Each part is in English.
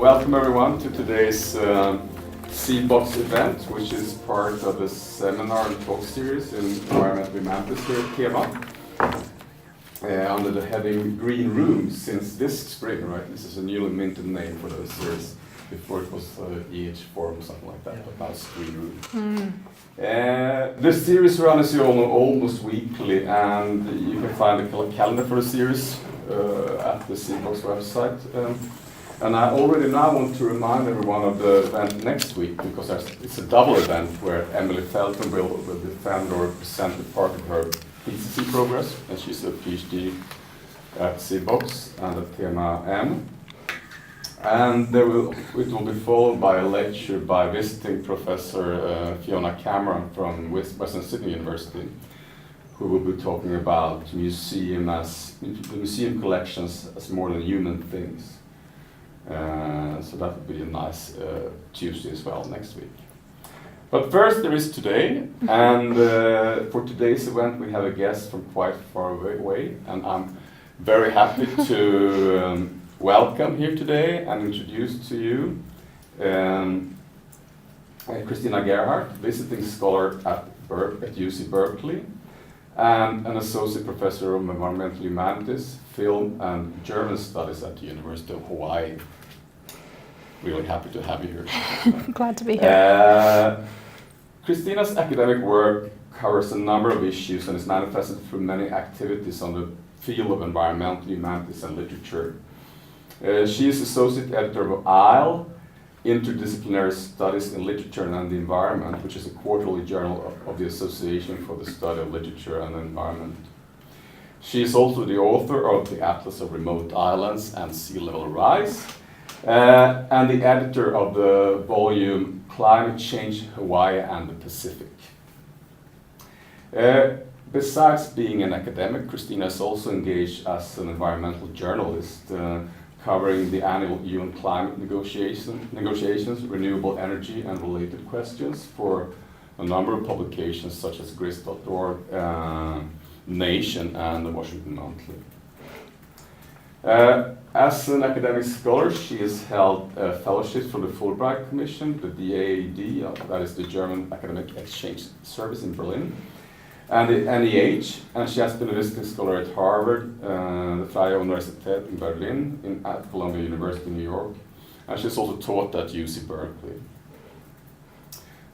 Welcome everyone to today's Seedbox event, which is part of the seminar and talk series in environmental humanities here at Tema, under the heading Green Room since this spring, right? This is a newly minted name for the series. Before it was EH Forum or something like that, but now it's Green Room. This series runs, as you all know, almost weekly, and you can find the calendar for the series at the Seedbox website. And I already now want to remind everyone of the event next week, because it's a double event where Emily Felton will defend or present the part of her PhD progress, and she's a PhD at Seedbox and at Tema M. And it will be followed by a lecture by visiting Professor Fiona Cameron from Western Sydney University, who will be talking about the museum collections as more than human things. So that would be a nice Tuesday as well next week. But first there is today, and for today's event we have a guest from quite far away, and I'm very happy to welcome here today and introduce to you Christina Gerhardt, visiting scholar at UC Berkeley, and an associate professor of environmental humanities, film and German studies at the University of Hawaii. Really happy to have you here. Glad to be here. Christina's academic work covers a number of issues and is manifested through many activities on the field of environmental humanities and literature. She is associate editor of ISLE, Interdisciplinary Studies in Literature and the Environment, which is a quarterly journal of the Association for the Study of Literature and the Environment. She is also the author of the Atlas of Remote Islands and Sea Level Rise, and the editor of the volume Climate Change, Hawaii and the Pacific. Besides being an academic, Christina is also engaged as an environmental journalist, covering the annual UN climate negotiations, renewable energy and related questions for a number of publications such as Grist.org, Nation and the Washington Monthly. As an academic scholar, she has held fellowships from the Fulbright Commission, the DAAD, that is the German Academic Exchange Service in Berlin, and the NEH, and she has been a visiting scholar at Harvard, the Freie Universität in Berlin, at Columbia University in New York, and she's also taught at UC Berkeley.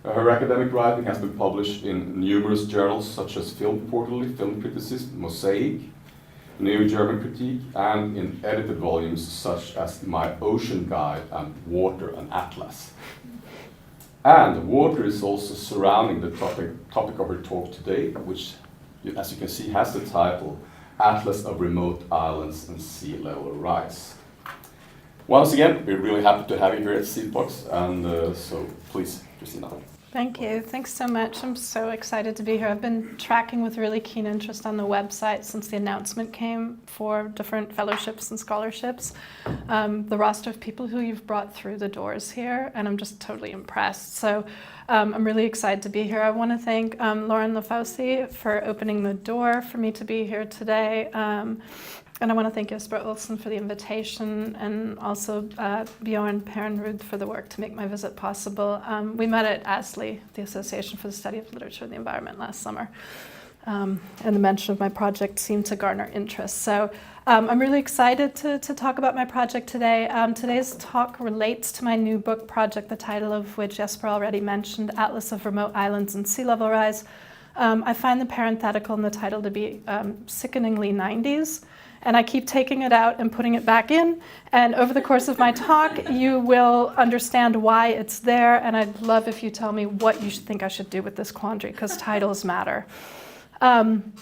Her academic writing has been published in numerous journals such as Film Quarterly, Film Criticism, Mosaic, New German Critique, and in edited volumes such as My Ocean Guide and Water and Atlas. And water is also surrounding the topic of her talk today, which, as you can see, has the title Atlas of Remote Islands and Sea Level Rise. Once again, we're really happy to have you here at Seedbox, and so please, Christina. Thank you. Thanks so much. I'm so excited to be here. I've been tracking with really keen interest on the website since the announcement came for different fellowships and scholarships. The roster of people who you've brought through the doors here, and I'm just totally impressed. So I'm really excited to be here. I want to thank Lauren Lafauci for opening the door for me to be here today. And I want to thank Jesper Olsen for the invitation, and also Bjorn Perenrud for the work to make my visit possible. We met at ASLE, the Association for the Study of Literature and the Environment, last summer. And the mention of my project seemed to garner interest. So I'm really excited to talk about my project today. Today's talk relates to my new book project, the title of which Jesper already mentioned, Atlas of Remote Islands and Sea Level Rise. I find the parenthetical in the title to be sickeningly 90s. And I keep taking it out and putting it back in. And over the course of my talk, you will understand why it's there. And I'd love if you tell me what you think I should do with this quandary, because titles matter. I'm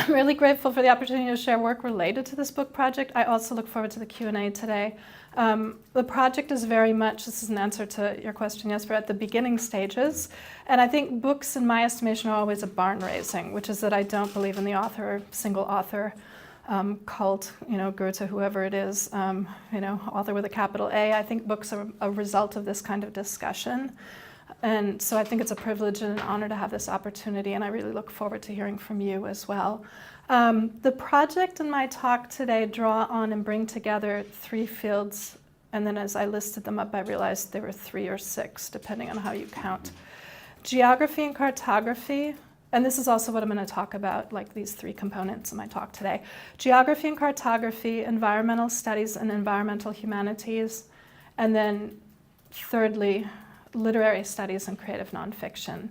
really grateful for the opportunity to share work related to this book project. I also look forward to the Q&A today. The project is very much, this is an answer to your question, Jesper, at the beginning stages. And I think books, in my estimation, are always a barn raising, which is that I don't believe in the author, single author, cult, Goethe, whoever it is, author with a capital A. I think books are a result of this kind of discussion. And so I think it's a privilege and an honor to have this opportunity, and I really look forward to hearing from you as well. The project and my talk today draw on and bring together three fields And then as I listed them up, I realized there were 3 or 6, depending on how you count. Geography and cartography, and this is also what I'm going to talk about, like these 3 components in my talk today. Geography and cartography, environmental studies and environmental humanities, and then thirdly, literary studies and creative nonfiction.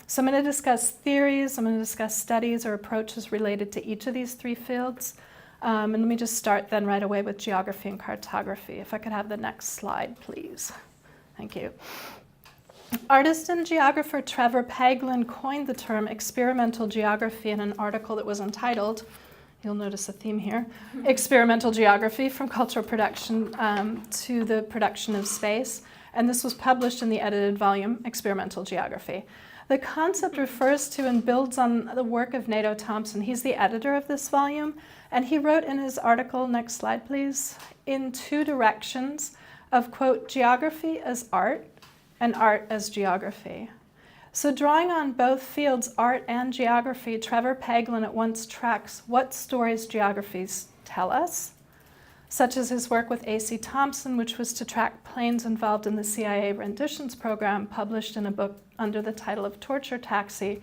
So I'm going to discuss theories, I'm going to discuss studies or approaches related to each of these 3 fields. And let me just start then right away with geography and cartography. If I could have the next slide, please. Thank you. Artist and geographer Trevor Paglen coined the term experimental geography in an article that was entitled, you'll notice a theme here, Experimental Geography from Cultural Production to the Production of Space. And this was published in the edited volume, Experimental Geography. The concept refers to and builds on the work of Nato Thompson. He's the editor of this volume, and he wrote in his article, next slide please, in 2 directions of, quote, geography as art and art as geography. So drawing on both fields, art and geography, Trevor Paglen at once tracks what stories geographies tell us, such as his work with A.C. Thompson, which was to track planes involved in the CIA renditions program, published in a book under the title of Torture Taxi,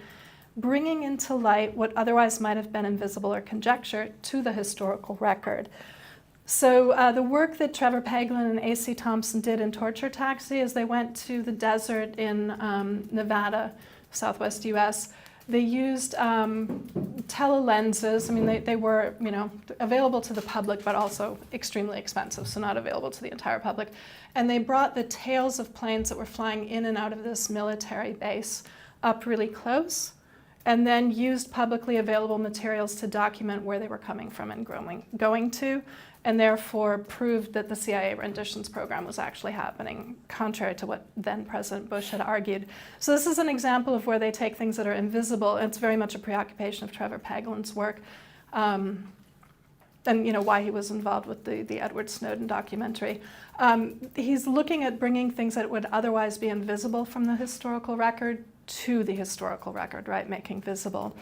bringing into light what otherwise might have been invisible or conjecture to the historical record. So the work that Trevor Paglen and A.C. Thompson did in Torture Taxi is they went to the desert in Nevada, southwest US. They used telelenses. I mean, they were, available to the public, but also extremely expensive, so not available to the entire public. And they brought the tails of planes that were flying in and out of this military base up really close, and then used publicly available materials to document where they were coming from and going to, and therefore proved that the CIA renditions program was actually happening, contrary to what then President Bush had argued. So this is an example of where they take things that are invisible, and it's very much a preoccupation of Trevor Paglen's work, and why he was involved with the Edward Snowden documentary. He's looking at bringing things that would otherwise be invisible from the historical record to the historical record, right, making visible.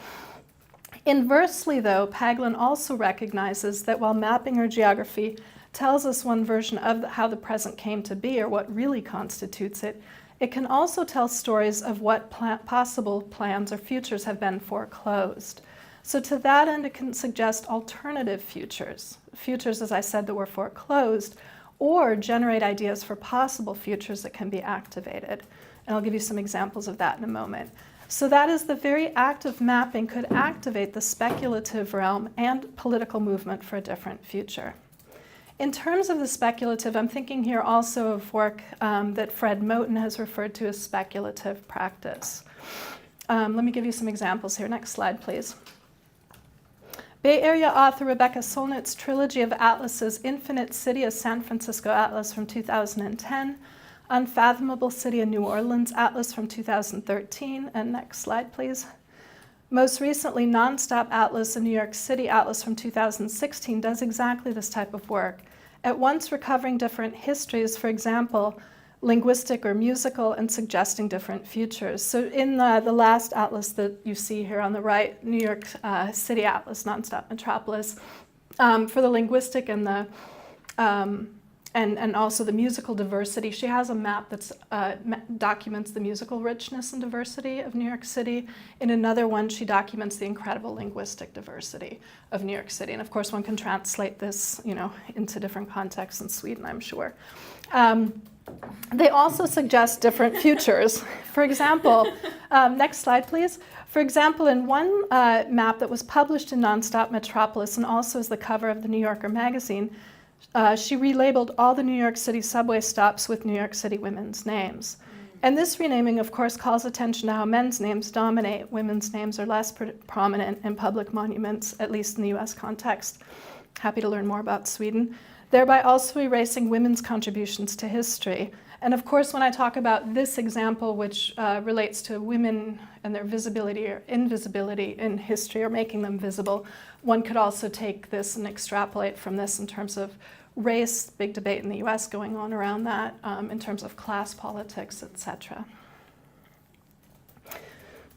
Inversely, though, Paglen also recognizes that while mapping or geography tells us one version of how the present came to be or what really constitutes it, it can also tell stories of what possible plans or futures have been foreclosed. So to that end, it can suggest alternative futures, as I said, that were foreclosed, or generate ideas for possible futures that can be activated. And I'll give you some examples of that in a moment. So that is, the very act of mapping could activate the speculative realm and political movement for a different future. In terms of the speculative, I'm thinking here also of work that Fred Moten has referred to as speculative practice. Let me give you some examples here. Next slide, please. Bay Area author Rebecca Solnit's Trilogy of Atlases, Infinite City, a San Francisco Atlas from 2010, Unfathomable City, a New Orleans Atlas from 2013, and next slide, please. Most recently, Nonstop Atlas, a New York City Atlas from 2016, does exactly this type of work, at once recovering different histories, for example, linguistic or musical, and suggesting different futures. So in the last atlas that you see here on the right, New York City Atlas, Nonstop Metropolis, for the linguistic and the and also the musical diversity, she has a map that documents the musical richness and diversity of New York City. In another one, she documents the incredible linguistic diversity of New York City. And of course, one can translate this, into different contexts in Sweden, I'm sure. They also suggest different futures. For example, next slide, please. For example, in one map that was published in Nonstop Metropolis and also as the cover of the New Yorker magazine, she relabeled all the New York City subway stops with New York City women's names. And this renaming, of course, calls attention to how men's names dominate. Women's names are less prominent in public monuments, at least in the US context. Happy to learn more about Sweden. Thereby also erasing women's contributions to history. And of course, when I talk about this example, which relates to women and their visibility or invisibility in history, or making them visible, one could also take this and extrapolate from this in terms of race, big debate in the US going on around that, in terms of class politics, etc.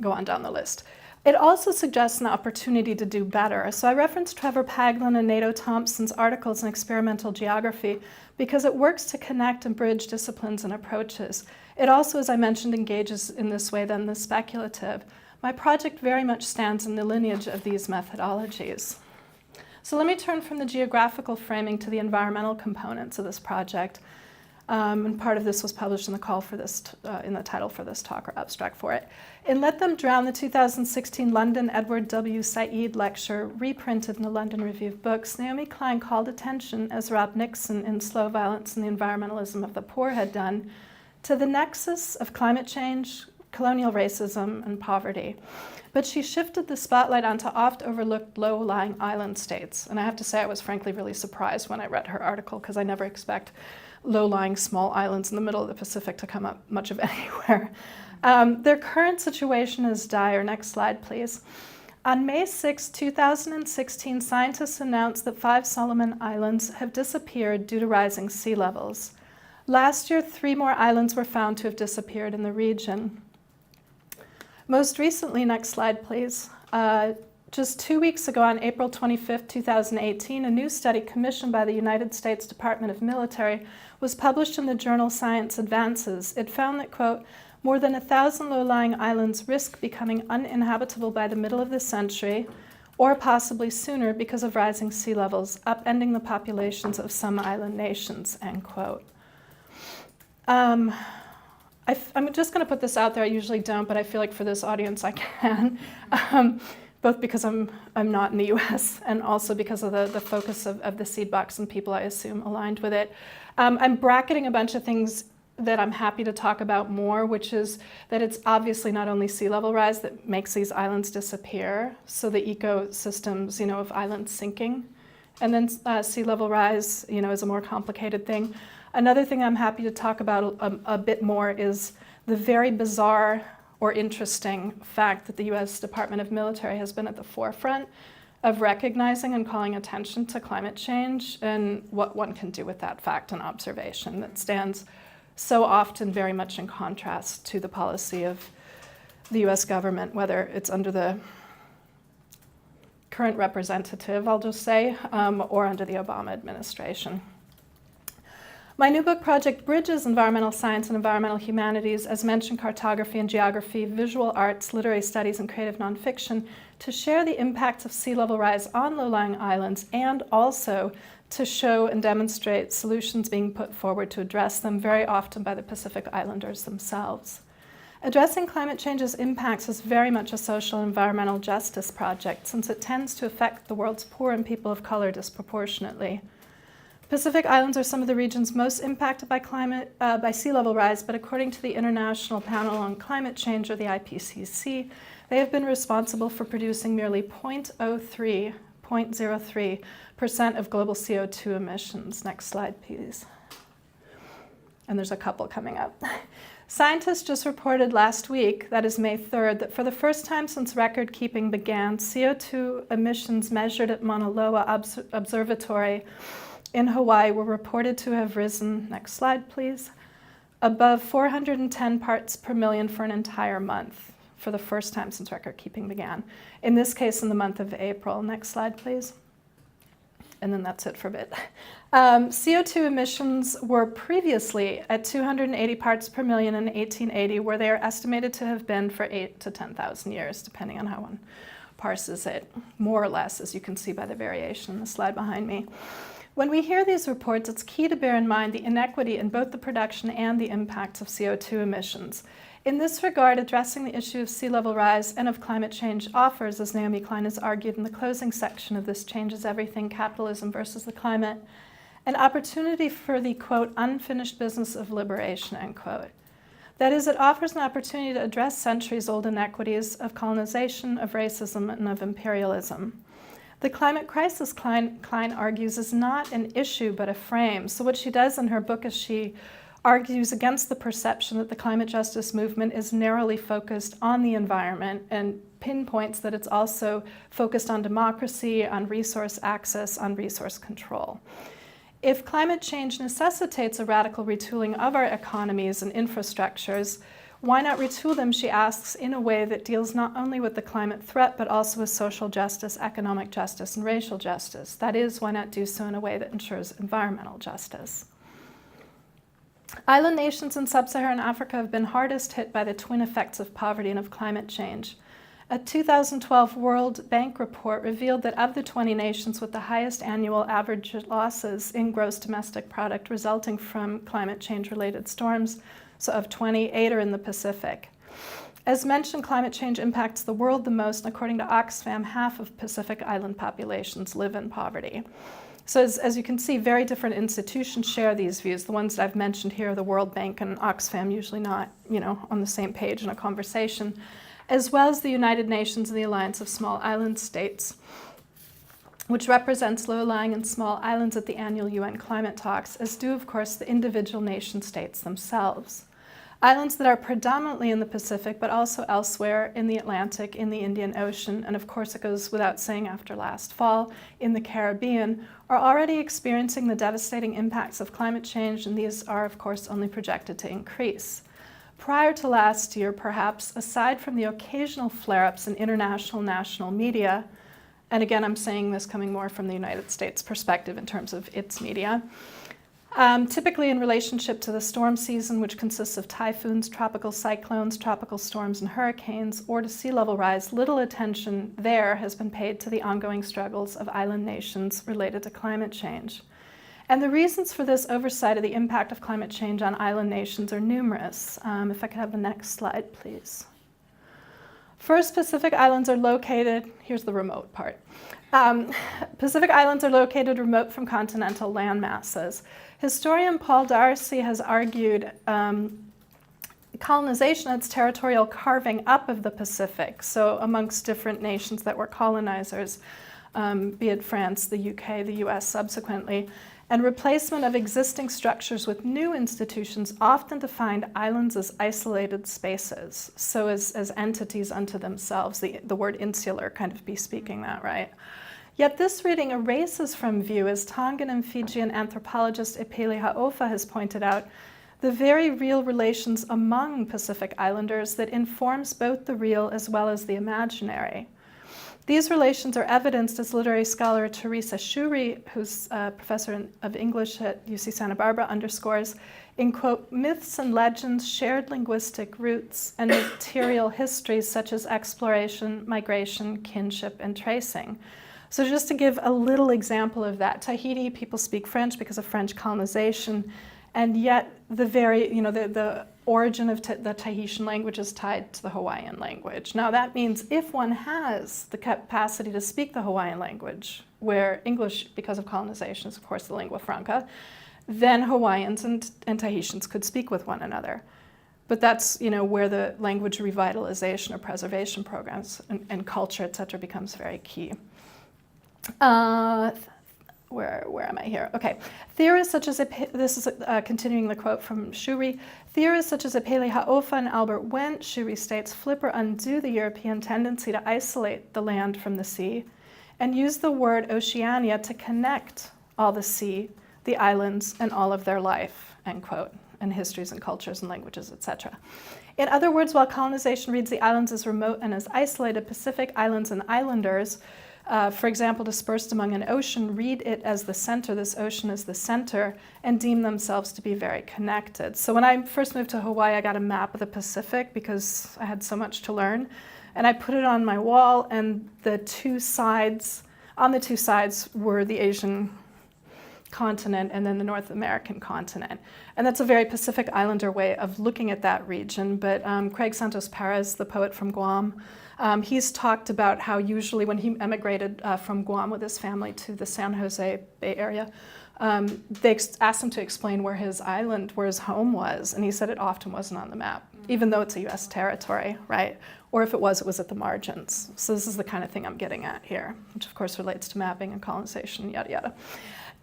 Go on down the list. It also suggests an opportunity to do better. So I referenced Trevor Paglen and Nato Thompson's articles in Experimental Geography because it works to connect and bridge disciplines and approaches. It also, as I mentioned, engages in this way than the speculative. My project very much stands in the lineage of these methodologies. So let me turn from the geographical framing to the environmental components of this project. And part of this was published in the call for this, in the title for this talk or abstract for it. In Let Them Drown, the 2016 London Edward W. Said lecture, reprinted in the London Review of Books, Naomi Klein called attention, as Rob Nixon in Slow Violence and the Environmentalism of the Poor had done, to the nexus of climate change, colonial racism, and poverty. But she shifted the spotlight onto oft-overlooked low-lying island states. And I have to say I was frankly really surprised when I read her article because I never expect low-lying small islands in the middle of the Pacific to come up much of anywhere. Their current situation is dire. Next slide, please. On May 6, 2016, scientists announced that 5 Solomon Islands have disappeared due to rising sea levels. Last year, 3 more islands were found to have disappeared in the region. Most recently, next slide, please. Just 2 weeks ago, on April 25, 2018, a new study commissioned by the United States Department of Military was published in the journal Science Advances. It found that, quote, more than 1,000 low-lying islands risk becoming uninhabitable by the middle of the century, or possibly sooner because of rising sea levels, upending the populations of some island nations, end quote. I'm just going to put this out there. I usually don't, but I feel like for this audience I can. Both because I'm not in the US and also because of the focus of the seed box and people I assume aligned with it. I'm bracketing a bunch of things that I'm happy to talk about more, which is that it's obviously not only sea level rise that makes these islands disappear, so the ecosystems, of islands sinking, and then sea level rise, is a more complicated thing. Another thing I'm happy to talk about a bit more is the very bizarre or interesting fact that the US Department of Military has been at the forefront of recognizing and calling attention to climate change and what one can do with that fact and observation that stands so often very much in contrast to the policy of the US government, whether it's under the current representative, I'll just say, or under the Obama administration. My new book project bridges environmental science and environmental humanities, as mentioned, cartography and geography, visual arts, literary studies, and creative nonfiction, to share the impacts of sea level rise on low-lying islands and also to show and demonstrate solutions being put forward to address them, very often by the Pacific Islanders themselves. Addressing climate change's impacts is very much a social and environmental justice project, since it tends to affect the world's poor and people of color disproportionately. Pacific Islands are some of the regions most impacted by sea level rise, but according to the International Panel on Climate Change, or the IPCC, they have been responsible for producing merely 0.03% of global CO2 emissions. Next slide, please. And there's a couple coming up. Scientists just reported last week, that is May 3rd, that for the first time since record keeping began, CO2 emissions measured at Mauna Loa Observatory in Hawaii were reported to have risen, next slide please, above 410 parts per million for an entire month, for the first time since record keeping began. In this case, in the month of April. Next slide please. And then that's it for a bit. CO2 emissions were previously at 280 parts per million in 1880, where they are estimated to have been for 8,000 to 10,000 years, depending on how one parses it, more or less, as you can see by the variation in the slide behind me. When we hear these reports, it's key to bear in mind the inequity in both the production and the impacts of CO2 emissions. In this regard, addressing the issue of sea level rise and of climate change offers, as Naomi Klein has argued in the closing section of This Changes Everything, Capitalism versus the Climate, an opportunity for the, quote, unfinished business of liberation, end quote. That is, it offers an opportunity to address centuries-old inequities of colonization, of racism, and of imperialism. The climate crisis, Klein argues, is not an issue but a frame. So what she does in her book is she argues against the perception that the climate justice movement is narrowly focused on the environment and pinpoints that it's also focused on democracy, on resource access, on resource control. If climate change necessitates a radical retooling of our economies and infrastructures, Why not retool them, she asks, in a way that deals not only with the climate threat, but also with social justice, economic justice, and racial justice? That is, why not do so in a way that ensures environmental justice? Island nations in sub-Saharan Africa have been hardest hit by the twin effects of poverty and of climate change. A 2012 World Bank report revealed that of the 20 nations with the highest annual average losses in gross domestic product resulting from climate change-related storms, so of 28 are in the Pacific. As mentioned, climate change impacts the world the most, and according to Oxfam, half of Pacific island populations live in poverty. So as you can see, very different institutions share these views. The ones that I've mentioned here, the World Bank and Oxfam, usually not, on the same page in a conversation, as well as the United Nations and the Alliance of Small Island States, which represents low-lying and small islands at the annual UN climate talks, as do, of course, the individual nation states themselves. Islands that are predominantly in the Pacific, but also elsewhere in the Atlantic, in the Indian Ocean, and of course it goes without saying after last fall, in the Caribbean, are already experiencing the devastating impacts of climate change, and these are, of course, only projected to increase. Prior to last year, perhaps, aside from the occasional flare-ups in international national media, and again, I'm saying this coming more from the United States perspective in terms of its media, typically in relationship to the storm season, which consists of typhoons, tropical cyclones, tropical storms, and hurricanes, or to sea level rise, little attention there has been paid to the ongoing struggles of island nations related to climate change. And the reasons for this oversight of the impact of climate change on island nations are numerous. If I could have the next slide, please. First, Pacific Islands are located, here's the remote part. Pacific Islands are located remote from continental land masses. Historian Paul Darcy has argued colonization, its territorial carving up of the Pacific, so amongst different nations that were colonizers, be it France, the UK, the US subsequently, and replacement of existing structures with new institutions often defined islands as isolated spaces, so as entities unto themselves, the word insular kind of bespeaking that, right? Yet this reading erases from view, as Tongan and Fijian anthropologist Epeli Hau'ofa has pointed out, the very real relations among Pacific Islanders that informs both the real as well as the imaginary. These relations are evidenced, as literary scholar Teresa Shuri, who's a professor of English at UC Santa Barbara, underscores, in, quote, myths and legends, shared linguistic roots, and material histories such as exploration, migration, kinship, and tracing. So just to give a little example of that, Tahiti, people speak French because of French colonization, and yet the very, the origin of the Tahitian language is tied to the Hawaiian language. Now that means if one has the capacity to speak the Hawaiian language, where English, because of colonization, is of course the lingua franca, then Hawaiians and Tahitians could speak with one another. But that's where the language revitalization or preservation programs and culture, et cetera, becomes very key. Where am I here? Okay. Theorists such as, this is continuing the quote from Shuri, theorists such as Epeli Hau'ofa and Albert Wendt, Shuri states, flip or undo the European tendency to isolate the land from the sea and use the word Oceania to connect all the sea, the islands, and all of their life, end quote, and histories and cultures and languages, etc. In other words, while colonization reads the islands as remote and as isolated, Pacific islands and islanders, for example, dispersed among an ocean, read it as the center, this ocean as the center, and deem themselves to be very connected. So when I first moved to Hawaii, I got a map of the Pacific because I had so much to learn. And I put it on my wall, and on the two sides were the Asian continent and then the North American continent. And that's a very Pacific Islander way of looking at that region. But Craig Santos Perez, the poet from Guam, he's talked about how usually when he emigrated from Guam with his family to the San Jose Bay Area, they asked him to explain where his island, where his home was, and he said it often wasn't on the map, even though it's a US territory, right? Or if it was at the margins. So this is the kind of thing I'm getting at here, which of course relates to mapping and colonization, yada, yada.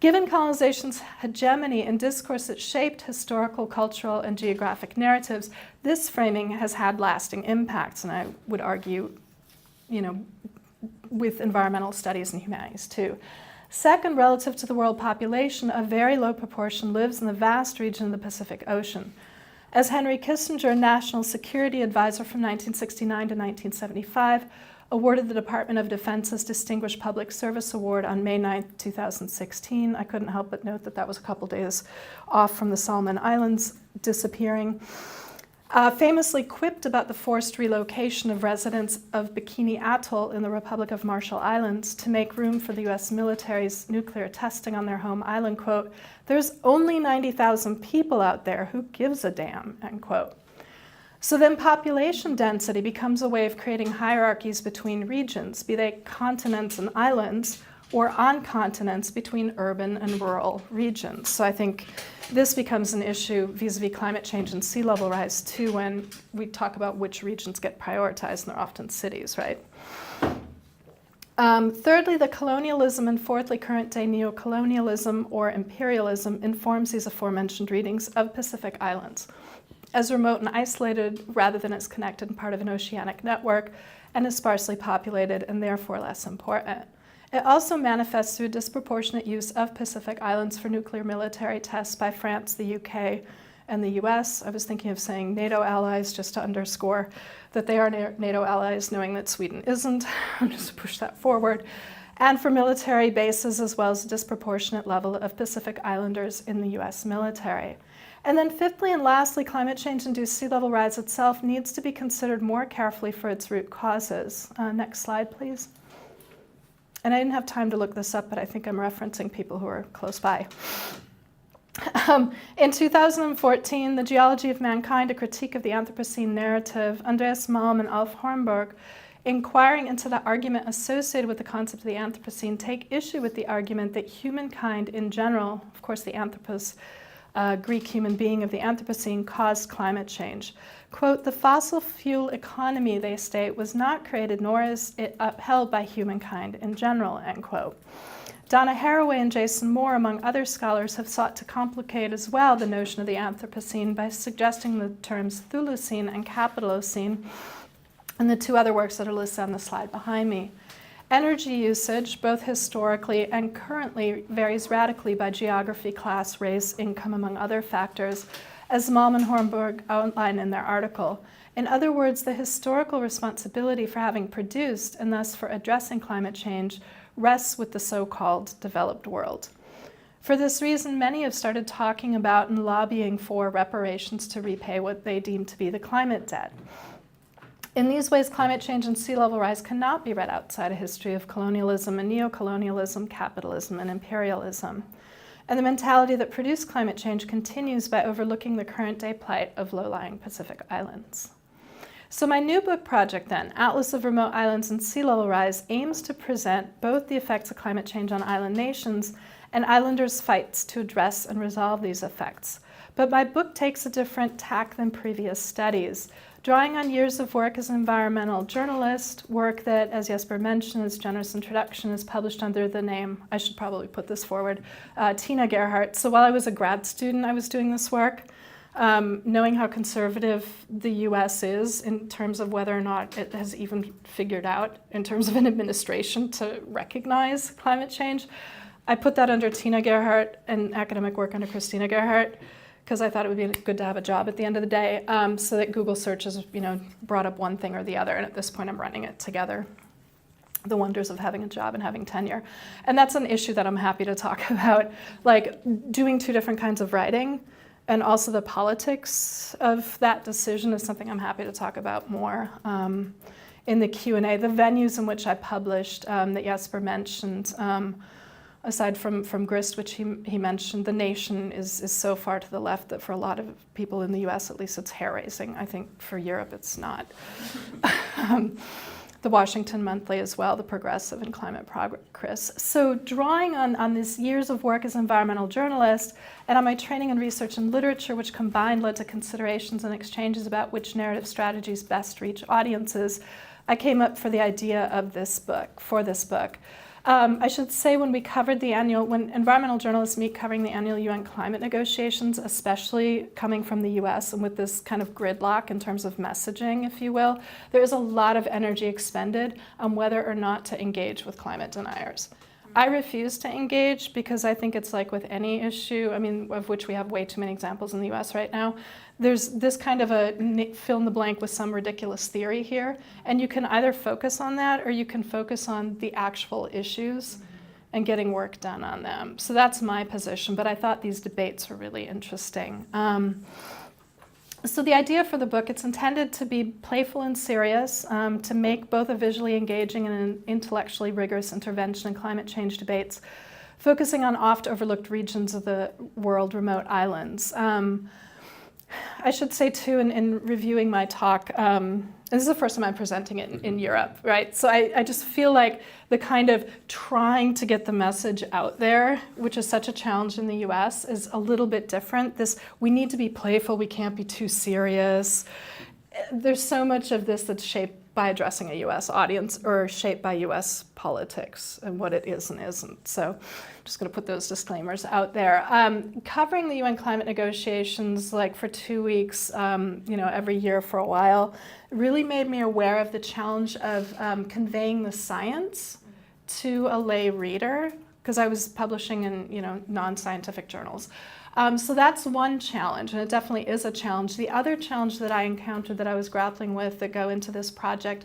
Given colonization's hegemony and discourse that shaped historical, cultural, and geographic narratives, this framing has had lasting impacts, and I would argue, with environmental studies and humanities too. Second, relative to the world population, a very low proportion lives in the vast region of the Pacific Ocean. As Henry Kissinger, National Security Advisor from 1969 to 1975, awarded the Department of Defense's Distinguished Public Service Award on May 9, 2016. I couldn't help but note that that was a couple days off from the Solomon Islands disappearing. Famously quipped about the forced relocation of residents of Bikini Atoll in the Republic of Marshall Islands to make room for the US military's nuclear testing on their home island, quote, "There's only 90,000 people out there, who gives a damn," end quote. So then population density becomes a way of creating hierarchies between regions, be they continents and islands, or on continents between urban and rural regions. So I think this becomes an issue vis-a-vis climate change and sea level rise too, when we talk about which regions get prioritized, and they're often cities, right? Thirdly, the colonialism, and fourthly, current day neocolonialism or imperialism informs these aforementioned readings of Pacific Islands as remote and isolated rather than as connected and part of an oceanic network, and as sparsely populated and therefore less important. It also manifests through disproportionate use of Pacific Islands for nuclear military tests by France, the UK, and the US. I was thinking of saying NATO allies just to underscore that they are NATO allies, knowing that Sweden isn't. I'm just to push that forward. And for military bases, as well as a disproportionate level of Pacific Islanders in the US military. And then fifthly and lastly, climate change-induced sea level rise itself needs to be considered more carefully for its root causes. Next slide, please. And I didn't have time to look this up, but I think I'm referencing people who are close by. In 2014, The Geology of Mankind, A Critique of the Anthropocene Narrative, Andreas Malm and Alf Hornberg, inquiring into the argument associated with the concept of the Anthropocene, take issue with the argument that humankind in general, of course the anthropos, Greek human being of the Anthropocene, caused climate change. Quote, "The fossil fuel economy," they state, "was not created nor is it upheld by humankind in general," end quote. Donna Haraway and Jason Moore, among other scholars, have sought to complicate as well the notion of the Anthropocene by suggesting the terms Thulucene and Capitalocene, and the two other works that are listed on the slide behind me. Energy usage, both historically and currently, varies radically by geography, class, race, income, among other factors, as Malm and Hornberg outline in their article. In other words, the historical responsibility for having produced, and thus for addressing climate change, rests with the so-called developed world. For this reason, many have started talking about and lobbying for reparations to repay what they deem to be the climate debt. In these ways, climate change and sea level rise cannot be read outside a history of colonialism and neocolonialism, capitalism and imperialism. And the mentality that produced climate change continues by overlooking the current day plight of low-lying Pacific Islands. So my new book project then, Atlas of Remote Islands and Sea Level Rise, aims to present both the effects of climate change on island nations and islanders' fights to address and resolve these effects. But my book takes a different tack than previous studies, drawing on years of work as an environmental journalist, work that, as Jesper mentioned, his generous introduction, is published under the name, I should probably put this forward, Tina Gerhardt. So while I was a grad student, I was doing this work, knowing how conservative the US is in terms of whether or not it has even figured out, in terms of an administration, to recognize climate change. I put that under Tina Gerhardt and academic work under Christina Gerhardt, because I thought it would be good to have a job at the end of the day, so that Google searches, brought up one thing or the other, and at this point I'm running it together. The wonders of having a job and having tenure. And that's an issue that I'm happy to talk about, like doing two different kinds of writing, and also the politics of that decision is something I'm happy to talk about more in the Q&A. The venues in which I published that Jesper mentioned, aside from Grist, which he mentioned, The Nation is so far to the left that for a lot of people in the US, at least, it's hair-raising. I think for Europe, it's not. The Washington Monthly as well, The Progressive and Climate Progress. So drawing on these years of work as an environmental journalist and on my training in research and literature, which combined led to considerations and exchanges about which narrative strategies best reach audiences, I came up for the idea of this book, I should say when environmental journalists meet covering the annual UN climate negotiations, especially coming from the US and with this kind of gridlock in terms of messaging, if you will, there is a lot of energy expended on whether or not to engage with climate deniers. I refuse to engage because I think it's like with any issue, I mean, of which we have way too many examples in the US right now, there's this kind of a fill in the blank with some ridiculous theory here, and you can either focus on that or you can focus on the actual issues and getting work done on them. So that's my position, but I thought these debates were really interesting. So the idea for the book, it's intended to be playful and serious, to make both a visually engaging and an intellectually rigorous intervention in climate change debates, focusing on oft overlooked regions of the world, remote islands. I should say too, in reviewing my talk, this is the first time I'm presenting it in Europe, right? So I just feel like the kind of trying to get the message out there, which is such a challenge in the US, is a little bit different. We need to be playful, we can't be too serious. There's so much of this that's shaped by addressing a US audience or shaped by US politics and what it is and isn't. So I'm just going to put those disclaimers out there. Covering the UN climate negotiations like for 2 weeks, every year for a while, really made me aware of the challenge of conveying the science to a lay reader, because I was publishing in non-scientific journals. So that's one challenge, and it definitely is a challenge. The other challenge that I encountered that I was grappling with that go into this project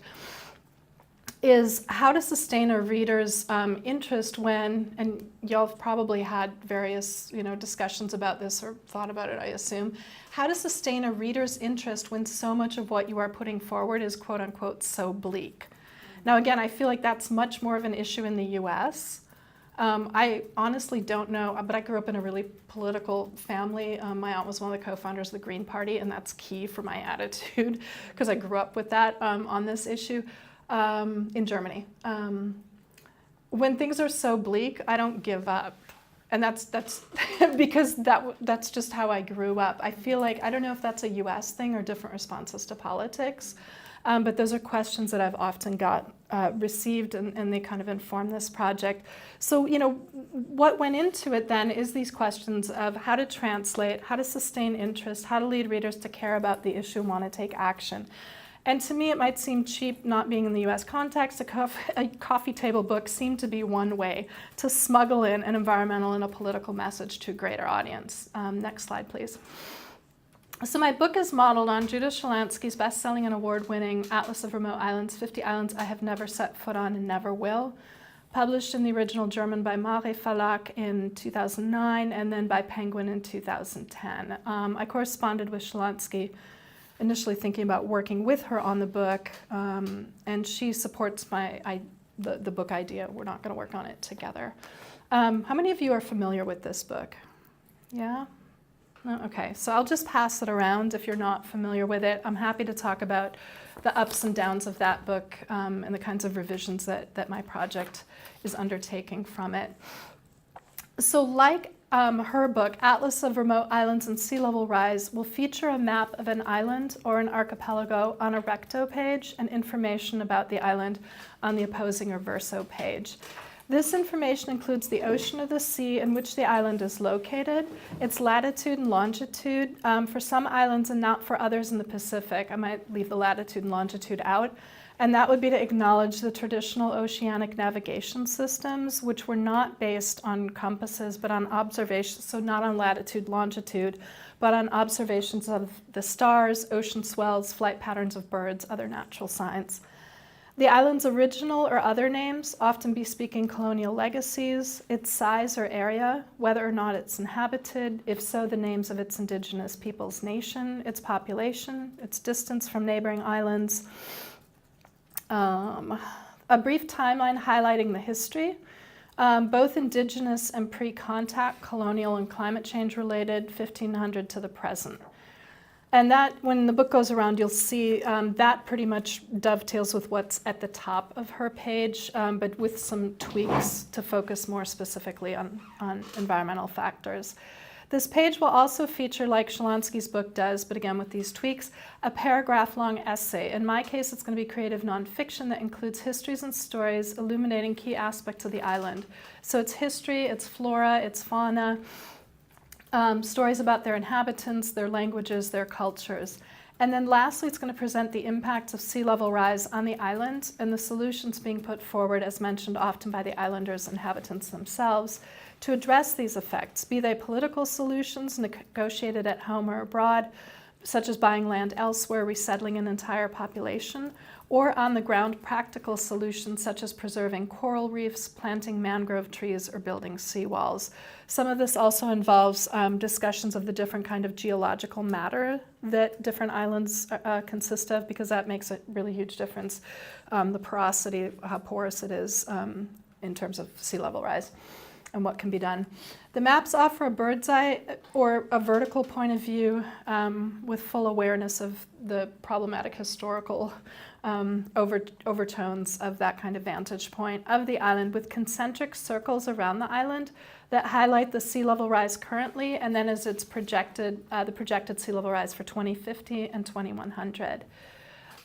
is how to sustain a reader's interest when, and y'all have probably had various discussions about this or thought about it, I assume, how to sustain a reader's interest when so much of what you are putting forward is quote unquote so bleak. Now again, I feel like that's much more of an issue in the US. I honestly don't know, but I grew up in a really political family. My aunt was one of the co-founders of the Green Party, and that's key for my attitude because I grew up with that on this issue in Germany. When things are so bleak, I don't give up. And that's because that's just how I grew up. I feel like, I don't know if that's a US thing or different responses to politics, but those are questions that I've often received, and they kind of inform this project. So, what went into it then is these questions of how to translate, how to sustain interest, how to lead readers to care about the issue and want to take action. And to me, it might seem cheap not being in the US context. A coffee table book seemed to be one way to smuggle in an environmental and a political message to a greater audience. Next slide, please. So my book is modeled on Judith Shalansky's best-selling and award-winning Atlas of Remote Islands, 50 Islands I Have Never Set Foot On and Never Will, published in the original German by Mare Verlag in 2009 and then by Penguin in 2010. I corresponded with Shalansky, initially thinking about working with her on the book, and she supports the book idea. We're not going to work on it together. How many of you are familiar with this book? Yeah? No? Okay, so I'll just pass it around if you're not familiar with it. I'm happy to talk about the ups and downs of that book and the kinds of revisions that my project is undertaking from it. So like her book, Atlas of Remote Islands and Sea Level Rise, will feature a map of an island or an archipelago on a recto page and information about the island on the opposing or verso page. This information includes the ocean or the sea in which the island is located, its latitude and longitude for some islands and not for others in the Pacific. I might leave the latitude and longitude out. And that would be to acknowledge the traditional oceanic navigation systems, which were not based on compasses, but on observations, so not on latitude, longitude, but on observations of the stars, ocean swells, flight patterns of birds, other natural signs. The island's original or other names often bespeaking colonial legacies, its size or area, whether or not it's inhabited, if so, the names of its indigenous people's nation, its population, its distance from neighboring islands. A brief timeline highlighting the history, both indigenous and pre-contact, colonial and climate change related, 1500 to the present. And that, when the book goes around, you'll see that pretty much dovetails with what's at the top of her page, but with some tweaks to focus more specifically on environmental factors. This page will also feature, like Shalansky's book does, but again with these tweaks, a paragraph-long essay. In my case, it's going to be creative nonfiction that includes histories and stories illuminating key aspects of the island. So it's history, it's flora, it's fauna, stories about their inhabitants, their languages, their cultures. And then lastly, it's going to present the impacts of sea level rise on the island and the solutions being put forward, as mentioned often by the islanders' inhabitants themselves, to address these effects, be they political solutions negotiated at home or abroad, such as buying land elsewhere, resettling an entire population, or on the ground practical solutions such as preserving coral reefs, planting mangrove trees, or building seawalls. Some of this also involves discussions of the different kind of geological matter that different islands consist of, because that makes a really huge difference, the porosity, how porous it is in terms of sea level rise and what can be done. The maps offer a bird's eye or a vertical point of view with full awareness of the problematic historical overtones of that kind of vantage point of the island, with concentric circles around the island that highlight the sea level rise currently, and then as it's projected, the projected sea level rise for 2050 and 2100.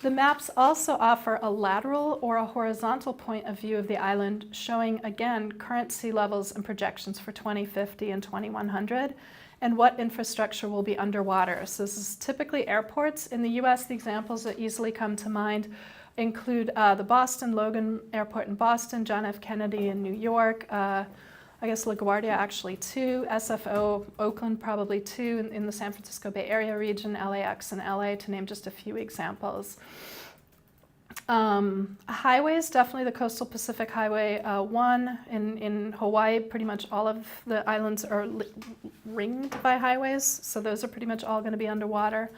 The maps also offer a lateral or a horizontal point of view of the island, showing again current sea levels and projections for 2050 and 2100, and what infrastructure will be underwater. So this is typically airports. In the US, the examples that easily come to mind include the Boston Logan Airport in Boston, John F. Kennedy in New York, I guess LaGuardia actually too, SFO, Oakland probably too, in the San Francisco Bay Area region, LAX and LA, to name just a few examples. Highways, definitely the Coastal Pacific Highway 1 in Hawaii. Pretty much all of the islands are ringed by highways, so those are pretty much all going to be underwater.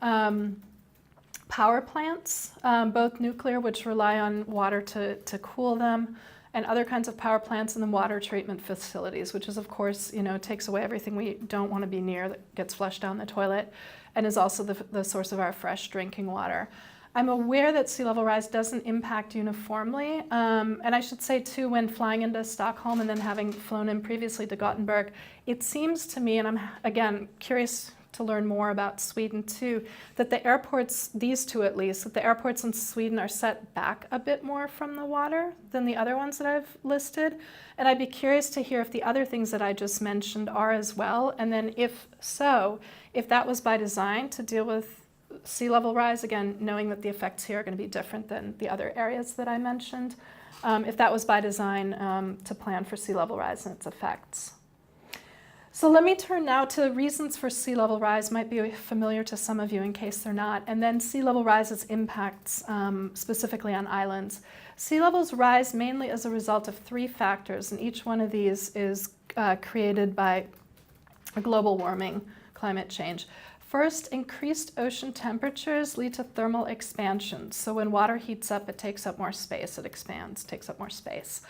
Power plants, both nuclear, which rely on water to cool them, and other kinds of power plants, and then water treatment facilities, which is, of course, takes away everything we don't want to be near that gets flushed down the toilet, and is also the source of our fresh drinking water. I'm aware that sea level rise doesn't impact uniformly, and I should say too, when flying into Stockholm and then having flown in previously to Gothenburg, it seems to me, and I'm again curious to learn more about Sweden too, that the airports, these two at least, that the airports in Sweden are set back a bit more from the water than the other ones that I've listed. And I'd be curious to hear if the other things that I just mentioned are as well, and then if so, if that was by design to deal with sea level rise, again, knowing that the effects here are going to be different than the other areas that I mentioned, if that was by design to plan for sea level rise and its effects. So let me turn now to reasons for sea level rise, might be familiar to some of you in case they're not, and then sea level rise's impacts specifically on islands. Sea levels rise mainly as a result of three factors, and each one of these is created by global warming, climate change. First, increased ocean temperatures lead to thermal expansion. So when water heats up, it takes up more space, it expands, takes up more space.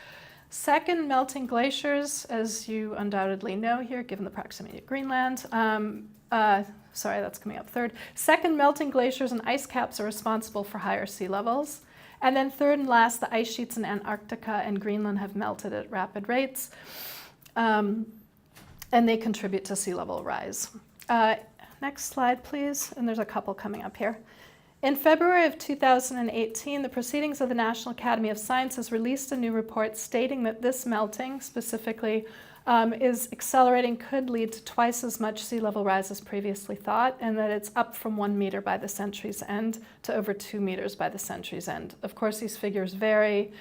Second, melting glaciers, as you undoubtedly know here, given the proximity to Greenland. Sorry, that's coming up third. Second, melting glaciers and ice caps are responsible for higher sea levels. And then third and last, the ice sheets in Antarctica and Greenland have melted at rapid rates, and they contribute to sea level rise. Next slide, please. And there's a couple coming up here. In February of 2018, the Proceedings of the National Academy of Sciences released a new report stating that this melting, specifically, is accelerating, could lead to twice as much sea level rise as previously thought, and that it's up from 1 meter by the century's end to over 2 meters by the century's end. Of course, these figures vary.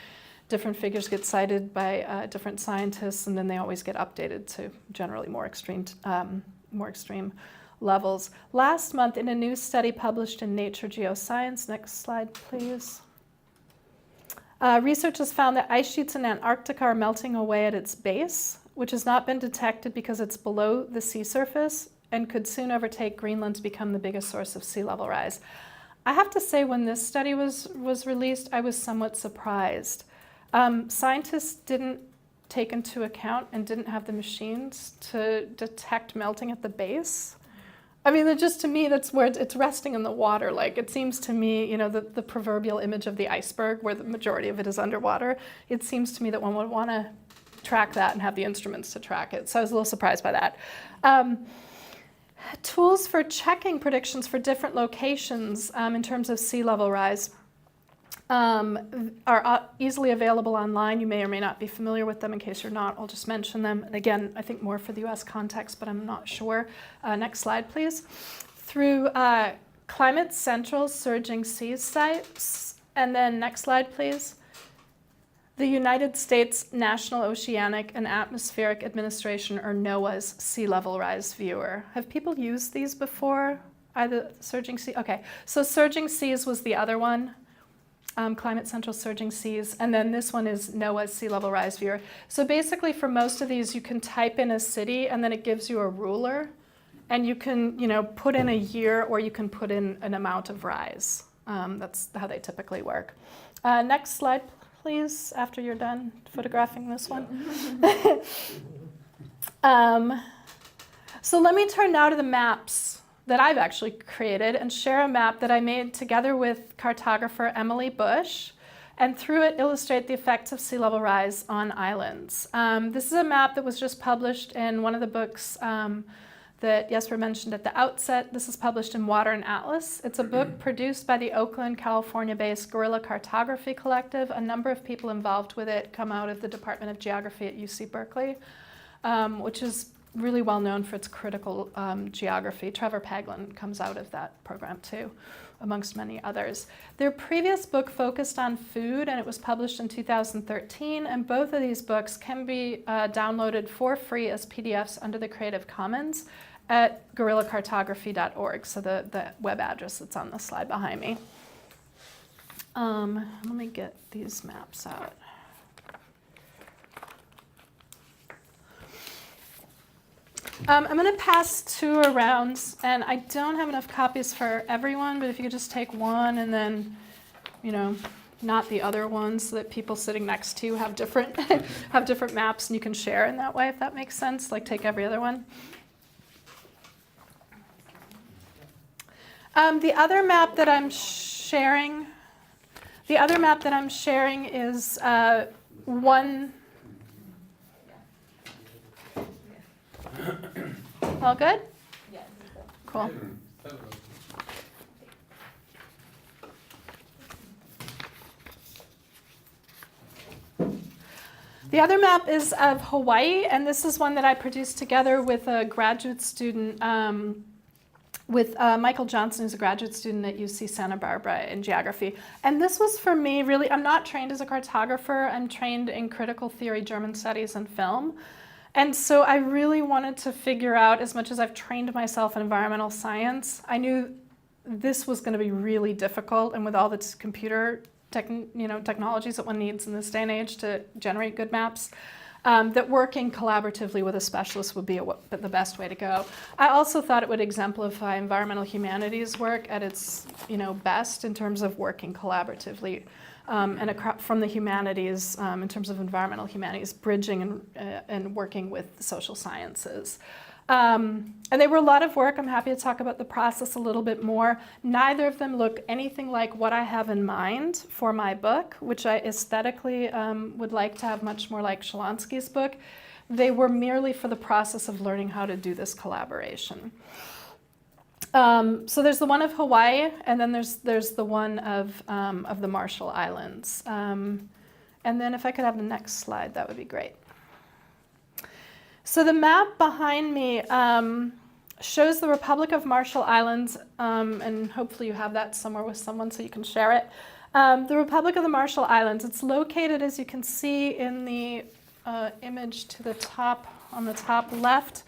Different figures get cited by different scientists, and then they always get updated to generally more extreme levels. Last month, in a new study published in Nature Geoscience, next slide please, researchers found that ice sheets in Antarctica are melting away at its base, which has not been detected because it's below the sea surface and could soon overtake Greenland to become the biggest source of sea level rise. I have to say, when this study was released, I was somewhat surprised. Scientists didn't take into account and didn't have the machines to detect melting at the base. I mean, just to me, that's where it's resting in the water. Like, it seems to me, the proverbial image of the iceberg where the majority of it is underwater, it seems to me that one would want to track that and have the instruments to track it. So I was a little surprised by that. Tools for checking predictions for different locations in terms of sea level rise are easily available online. You may or may not be familiar with them. In case you're not, I'll just mention them. And again, I think more for the US context, but I'm not sure. Next slide, please. Through climate central surging sea sites. And then next slide, please. The United States National Oceanic and Atmospheric Administration, or NOAA's sea level rise viewer. Have people used these before? Either surging sea? Okay, so surging seas was the other one. Climate Central Surging Seas, and then this one is NOAA's Sea Level Rise Viewer. So basically for most of these you can type in a city and then it gives you a ruler, and you can put in a year or you can put in an amount of rise. That's how they typically work. Next slide please, after you're done photographing this one. So let me turn now to the maps that I've actually created and share a map that I made together with cartographer Emily Bush, and through it illustrate the effects of sea level rise on islands. This is a map that was just published in one of the books that Jesper mentioned at the outset. This is published in Water and Atlas. It's a book produced by the Oakland, California-based Guerrilla Cartography Collective. A number of people involved with it come out of the Department of Geography at UC Berkeley, which is really well known for its critical geography. Trevor Paglin comes out of that program too, amongst many others. Their previous book focused on food, and it was published in 2013, and both of these books can be downloaded for free as PDFs under the Creative Commons at guerrillacartography.org, so the web address that's on the slide behind me. Let me get these maps out. I'm going to pass 2 around, and I don't have enough copies for everyone, but if you could just take one and then, not the other ones, so that people sitting next to you have different have different maps, and you can share in that way, if that makes sense. Like take every other one. The other map that I'm sharing is one. All good? Yes. Cool. The other map is of Hawaii, and this is one that I produced together with a graduate student, with Michael Johnson, who's a graduate student at UC Santa Barbara in geography. And this was for me really, I'm not trained as a cartographer, I'm trained in critical theory, German studies, and film. And so I really wanted to figure out, as much as I've trained myself in environmental science, I knew this was going to be really difficult, and with all the computer technologies that one needs in this day and age to generate good maps, that working collaboratively with a specialist would be the best way to go. I also thought it would exemplify environmental humanities work at its best in terms of working collaboratively. And from the humanities, in terms of environmental humanities, bridging and working with social sciences. And they were a lot of work. I'm happy to talk about the process a little bit more. Neither of them look anything like what I have in mind for my book, which I aesthetically would like to have much more like Shalonsky's book. They were merely for the process of learning how to do this collaboration. So there's the one of Hawaii, and then there's the one of the Marshall Islands. And then if I could have the next slide, that would be great. So the map behind me shows the Republic of Marshall Islands, and hopefully you have that somewhere with someone so you can share it. The Republic of the Marshall Islands, it's located, as you can see in the image to the top, on the top left,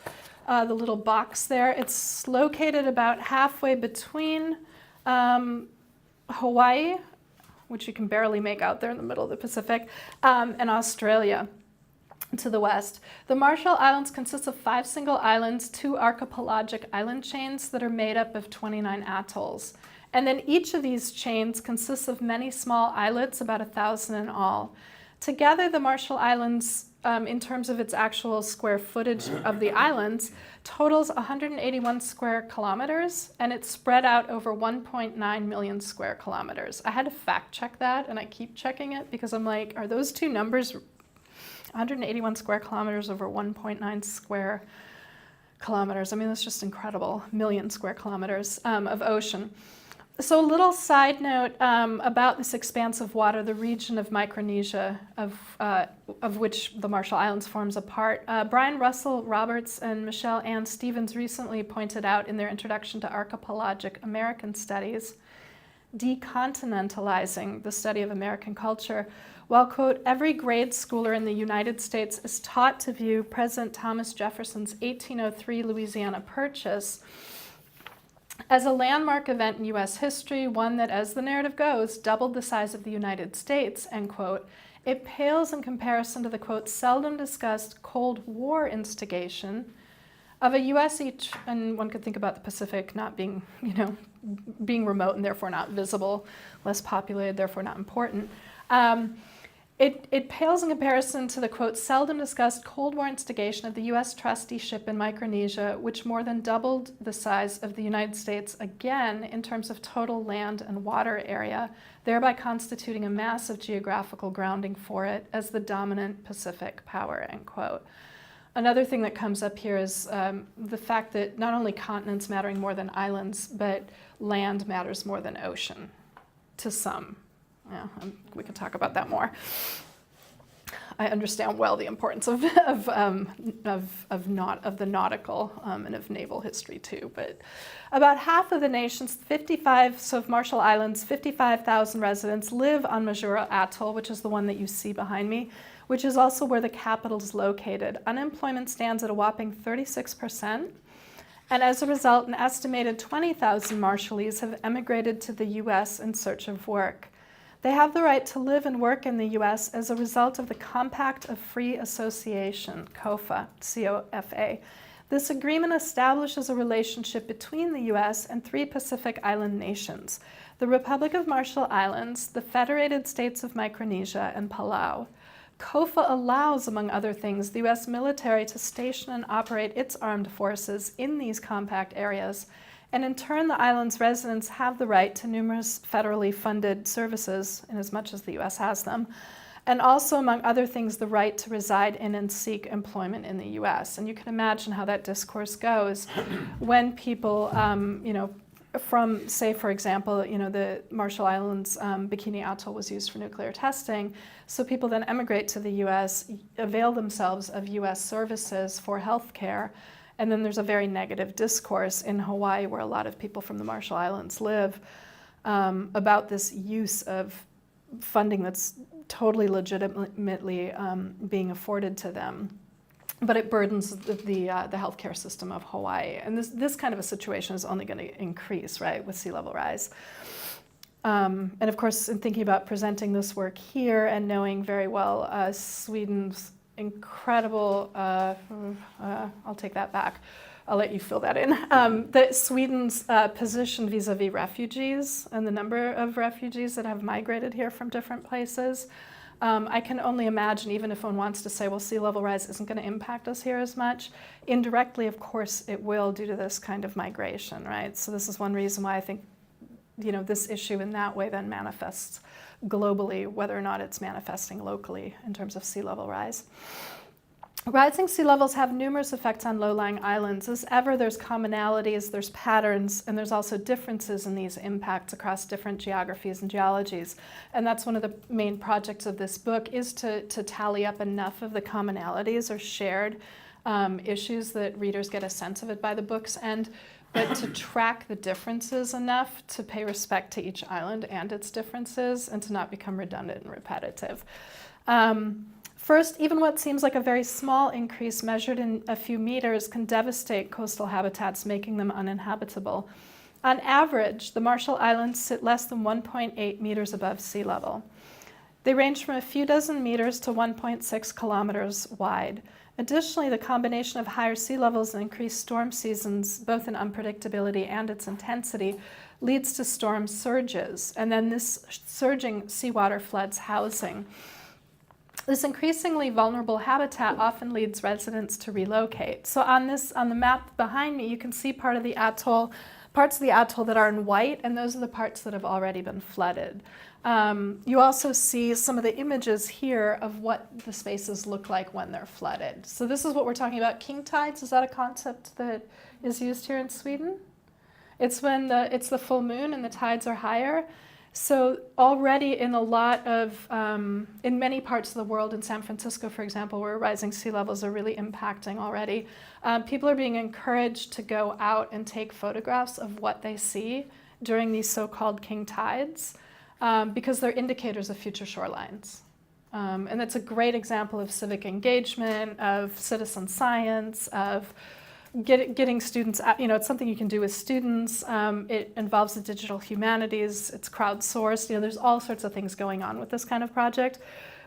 the little box there. It's located about halfway between Hawaii, which you can barely make out there in the middle of the Pacific, and Australia to the west. The Marshall Islands consist of 5 single islands, 2 archipelagic island chains that are made up of 29 atolls. And then each of these chains consists of many small islets, about 1,000 in all. Together, the Marshall Islands, in terms of its actual square footage of the islands, totals 181 square kilometers, and it's spread out over 1.9 million square kilometers. I had to fact check that, and I keep checking it because I'm like, are those two numbers, 181 square kilometers over 1.9 square kilometers? I mean, that's just incredible, million square kilometers of ocean. So a little side note about this expanse of water, the region of Micronesia, of which the Marshall Islands forms a part. Brian Russell Roberts and Michelle Ann Stevens recently pointed out in their introduction to archipelagic American studies, decontinentalizing the study of American culture, while, quote, every grade schooler in the United States is taught to view President Thomas Jefferson's 1803 Louisiana Purchase as a landmark event in U.S. history, one that, as the narrative goes, doubled the size of the United States, end quote, it pales in comparison to the, quote, seldom discussed Cold War instigation of a U.S. and one could think about the Pacific not being, being remote and therefore not visible, less populated, therefore not important. It pales in comparison to the, quote, seldom discussed Cold War instigation of the U.S. trusteeship in Micronesia, which more than doubled the size of the United States again in terms of total land and water area, thereby constituting a massive geographical grounding for it as the dominant Pacific power, end quote. Another thing that comes up here is the fact that not only continents mattering more than islands, but land matters more than ocean, to some. Yeah, we can talk about that more. I understand well the importance of the nautical and of naval history too. But about half of the nation's 55, so of Marshall Islands, 55,000 residents live on Majuro Atoll, which is the one that you see behind me, which is also where the capital is located. Unemployment stands at a whopping 36%. And as a result, an estimated 20,000 Marshallese have emigrated to the U.S. in search of work. They have the right to live and work in the U.S. as a result of the Compact of Free Association, COFA, C-O-F-A. This agreement establishes a relationship between the U.S. and 3 Pacific Island nations, the Republic of Marshall Islands, the Federated States of Micronesia, and Palau. COFA allows, among other things, the U.S. military to station and operate its armed forces in these compact areas, and in turn, the island's residents have the right to numerous federally funded services, inasmuch as the U.S. has them, and also, among other things, the right to reside in and seek employment in the U.S. And you can imagine how that discourse goes when people, from, say, for example, the Marshall Islands Bikini Atoll was used for nuclear testing. So people then emigrate to the U.S., avail themselves of U.S. services for health care. And then there's a very negative discourse in Hawaii, where a lot of people from the Marshall Islands live, about this use of funding that's totally legitimately being afforded to them. But it burdens the healthcare system of Hawaii. And this kind of a situation is only going to increase, right, with sea level rise. And of course, in thinking about presenting this work here and knowing very well Sweden's incredible, I'll take that back. I'll let you fill that in. That Sweden's position vis-a-vis refugees and the number of refugees that have migrated here from different places. I can only imagine, even if one wants to say, well, sea level rise isn't going to impact us here as much. Indirectly, of course, it will due to this kind of migration, right? So this is one reason why I think, this issue in that way then manifests globally, whether or not it's manifesting locally in terms of sea level rise. Rising sea levels have numerous effects on low-lying islands. As ever, there's commonalities, there's patterns, and there's also differences in these impacts across different geographies and geologies. And that's one of the main projects of this book, is to tally up enough of the commonalities or shared issues that readers get a sense of it by the book's end, but to track the differences enough to pay respect to each island and its differences and to not become redundant and repetitive. First, even what seems like a very small increase measured in a few meters can devastate coastal habitats, making them uninhabitable. On average, the Marshall Islands sit less than 1.8 meters above sea level. They range from a few dozen meters to 1.6 kilometers wide. Additionally, the combination of higher sea levels and increased storm seasons, both in unpredictability and its intensity, leads to storm surges, and then this surging seawater floods housing. This increasingly vulnerable habitat often leads residents to relocate. So on the map behind me, you can see parts of the atoll that are in white, and those are the parts that have already been flooded. You also see some of the images here of what the spaces look like when they're flooded. So this is what we're talking about. King tides, is that a concept that is used here in Sweden? It's when it's the full moon and the tides are higher. So already in a lot of, in many parts of the world, in San Francisco, for example, where rising sea levels are really impacting already, people are being encouraged to go out and take photographs of what they see during these so-called king tides, because they're indicators of future shorelines. And that's a great example of civic engagement, of citizen science, of getting students, it's something you can do with students. It involves the digital humanities, it's crowdsourced. There's all sorts of things going on with this kind of project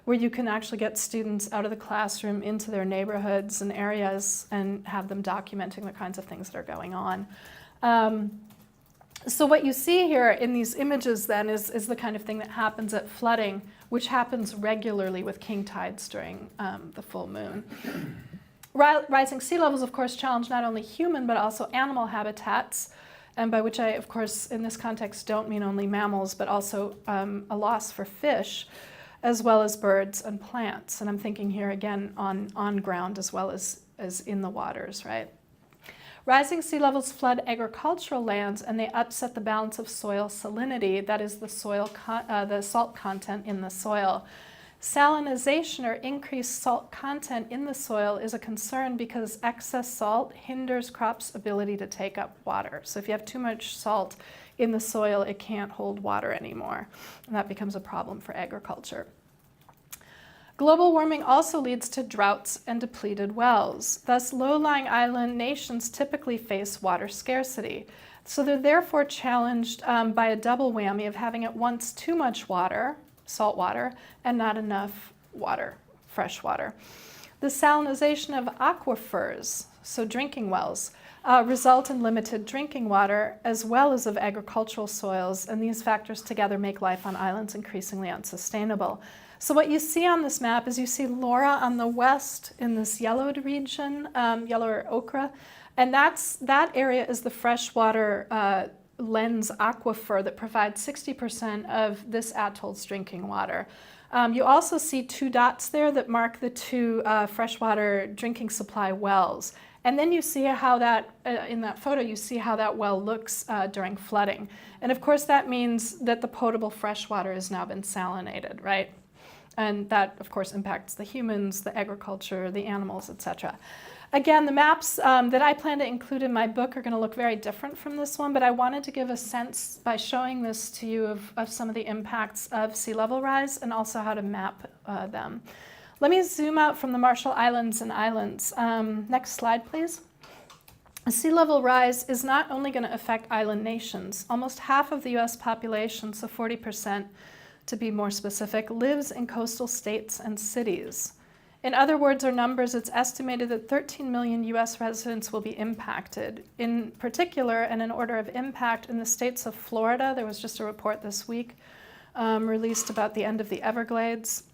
where you can actually get students out of the classroom into their neighborhoods and areas and have them documenting the kinds of things that are going on. So what you see here in these images then is the kind of thing that happens at flooding, which happens regularly with king tides during the full moon. Rising sea levels, of course, challenge not only human but also animal habitats, and by which I, of course, in this context don't mean only mammals, but also a loss for fish, as well as birds and plants. And I'm thinking here again on ground as well as in the waters, right? Rising sea levels flood agricultural lands and they upset the balance of soil salinity, that is the salt content in the soil. Salinization, or increased salt content in the soil, is a concern because excess salt hinders crops' ability to take up water. So if you have too much salt in the soil, it can't hold water anymore, and that becomes a problem for agriculture. Global warming also leads to droughts and depleted wells. Thus, low-lying island nations typically face water scarcity. So they're therefore challenged by a double whammy of having at once too much water, salt water, and not enough water, fresh water. The salinization of aquifers, so drinking wells, result in limited drinking water as well as of agricultural soils, and these factors together make life on islands increasingly unsustainable. So what you see on this map is you see Laura on the west in this yellowed region, yellow or ochre, and that area is the freshwater lens aquifer that provides 60% of this atoll's drinking water. You also see two dots there that mark the two freshwater drinking supply wells. And then you see how that, in that photo, you see how that well looks during flooding. And of course that means that the potable freshwater has now been salinated, right? And that, of course, impacts the humans, the agriculture, the animals, etc. Again, the maps that I plan to include in my book are going to look very different from this one, but I wanted to give a sense by showing this to you of some of the impacts of sea level rise and also how to map them. Let me zoom out from the Marshall Islands and islands. Next slide, please. Sea level rise is not only going to affect island nations. Almost half of the US population, so 40%, to be more specific, lives in coastal states and cities. In other words or numbers, it's estimated that 13 million US residents will be impacted. In particular, and in order of impact, in the states of Florida, there was just a report this week released about the end of the Everglades.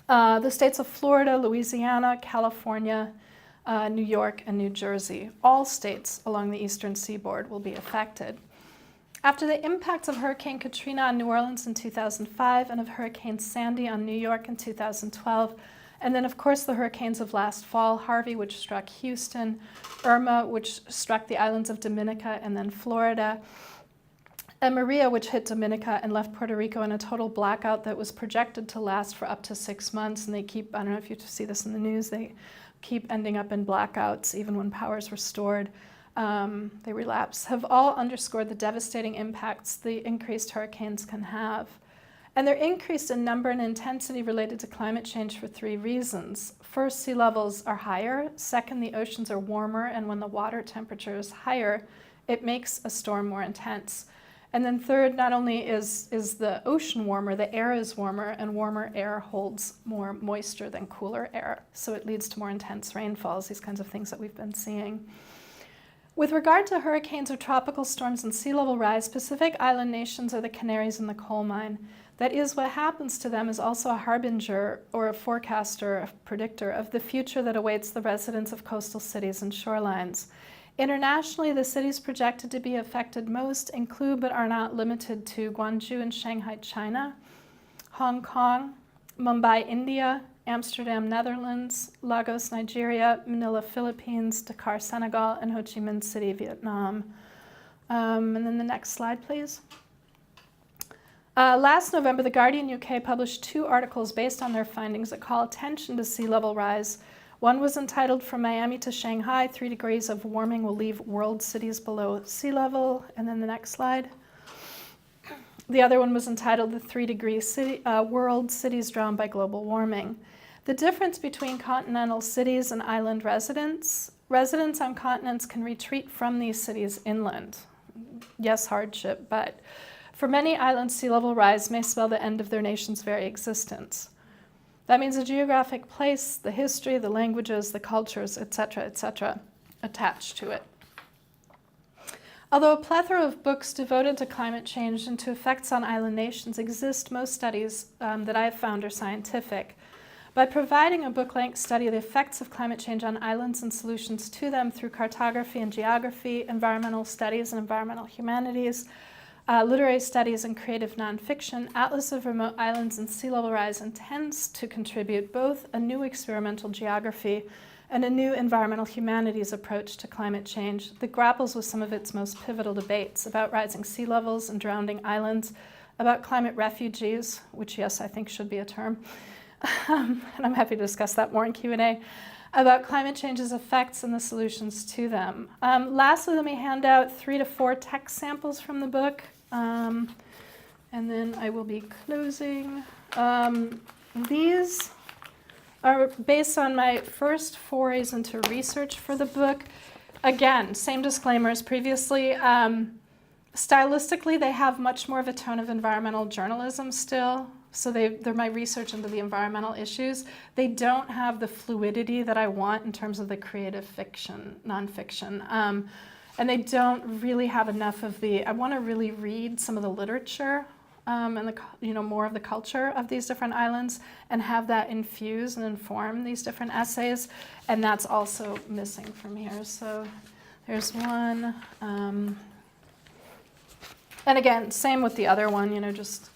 The states of Florida, Louisiana, California, New York, and New Jersey, all states along the eastern seaboard will be affected. After the impacts of Hurricane Katrina on New Orleans in 2005 and of Hurricane Sandy on New York in 2012, and then of course the hurricanes of last fall, Harvey, which struck Houston, Irma, which struck the islands of Dominica and then Florida, and Maria, which hit Dominica and left Puerto Rico in a total blackout that was projected to last for up to 6 months. And they keep, I don't know if you see this in the news, they keep ending up in blackouts even when power is restored. They relapse, have all underscored the devastating impacts the increased hurricanes can have. And they're increased in number and intensity related to climate change for 3 reasons. First, sea levels are higher. Second, the oceans are warmer, and when the water temperature is higher, it makes a storm more intense. And then third, not only is the ocean warmer, the air is warmer, and warmer air holds more moisture than cooler air. So it leads to more intense rainfalls, these kinds of things that we've been seeing. With regard to hurricanes or tropical storms and sea level rise, Pacific Island nations are the canaries in the coal mine. That is, what happens to them is also a harbinger or a forecaster, a predictor of the future that awaits the residents of coastal cities and shorelines. Internationally, the cities projected to be affected most include but are not limited to Guangzhou and Shanghai, China, Hong Kong, Mumbai, India, Amsterdam, Netherlands, Lagos, Nigeria, Manila, Philippines, Dakar, Senegal, and Ho Chi Minh City, Vietnam. And then the next slide, please. Last November, The Guardian UK published 2 articles based on their findings that call attention to sea level rise. One was entitled From Miami to Shanghai, 3 degrees of warming will leave world cities below sea level. And then the next slide. The other one was entitled The 3-Degree World Cities Drowned by Global Warming. The difference between continental cities and island residents on continents can retreat from these cities inland. Yes, hardship, but for many islands, sea level rise may spell the end of their nation's very existence. That means the geographic place, the history, the languages, the cultures, etc., attached to it. Although a plethora of books devoted to climate change and to effects on island nations exist, most studies that I have found are scientific. By providing a book-length study of the effects of climate change on islands and solutions to them through cartography and geography, environmental studies and environmental humanities, literary studies and creative nonfiction, Atlas of Remote Islands and Sea Level Rise intends to contribute both a new experimental geography and a new environmental humanities approach to climate change that grapples with some of its most pivotal debates about rising sea levels and drowning islands, about climate refugees, which yes, I think should be a term, and I'm happy to discuss that more in Q&A, about climate change's effects and the solutions to them. Lastly, let me hand out 3 to 4 text samples from the book, and then I will be closing. These are based on my first forays into research for the book. Again, same disclaimer as previously. Stylistically, they have much more of a tone of environmental journalism still. So they're my research into the environmental issues. They don't have the fluidity that I want in terms of the creative fiction, nonfiction. And they don't really have enough of I want to really read some of the literature and more of the culture of these different islands and have that infuse and inform these different essays. And that's also missing from here. So there's one. And again, same with the other one, just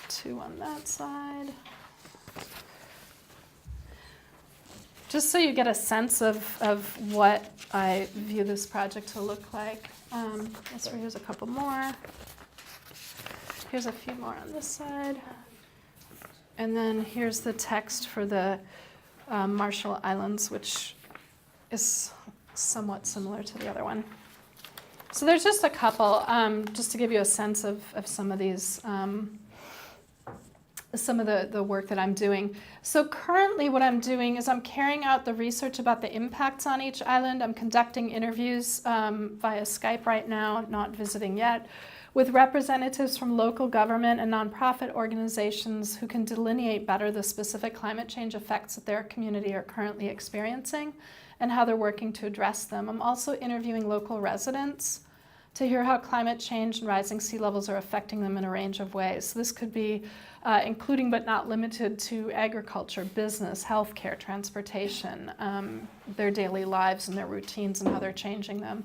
2 on that side. Just so you get a sense of what I view this project to look like. Here's a couple more. Here's a few more on this side. And then here's the text for the Marshall Islands, which is somewhat similar to the other one. So there's just a couple, just to give you a sense of some of these, some of the work that I'm doing. So currently what I'm doing is I'm carrying out the research about the impacts on each island. I'm conducting interviews via Skype right now, not visiting yet, with representatives from local government and nonprofit organizations who can delineate better the specific climate change effects that their community are currently experiencing and how they're working to address them. I'm also interviewing local residents to hear how climate change and rising sea levels are affecting them in a range of ways. So this could be including but not limited to agriculture, business, healthcare, transportation, their daily lives and their routines and how they're changing them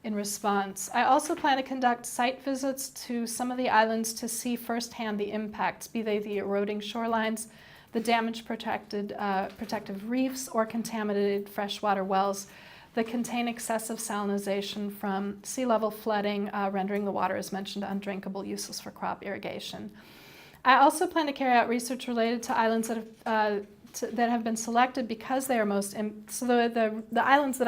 in response. I also plan to conduct site visits to some of the islands to see firsthand the impacts, be they the eroding shorelines, the damaged protective reefs, or contaminated freshwater wells that contain excessive salinization from sea level flooding, rendering the water, as mentioned, undrinkable, useless for crop irrigation. I also plan to carry out research related to islands that have been selected because they are most, so the islands that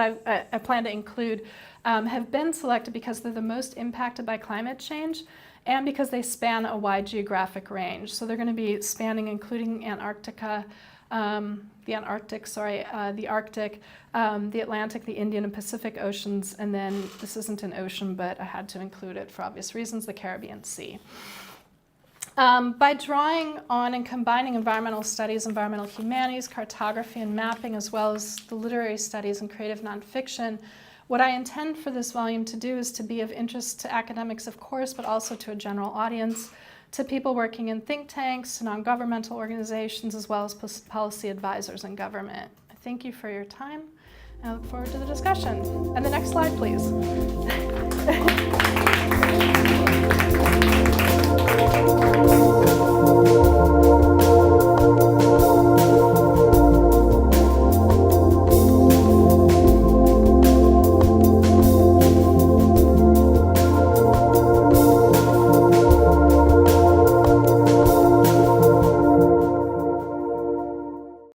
I plan to include have been selected because they're the most impacted by climate change and because they span a wide geographic range. So they're going to be spanning, including Antarctica, the Arctic, the Atlantic, the Indian and Pacific Oceans, and then this isn't an ocean, but I had to include it for obvious reasons, the Caribbean Sea. By drawing on and combining environmental studies, environmental humanities, cartography, and mapping, as well as the literary studies and creative nonfiction, what I intend for this volume to do is to be of interest to academics, of course, but also to a general audience, to people working in think tanks, to non-governmental organizations, as well as policy advisors in government. I thank you for your time, and I look forward to the discussion. And the next slide, please.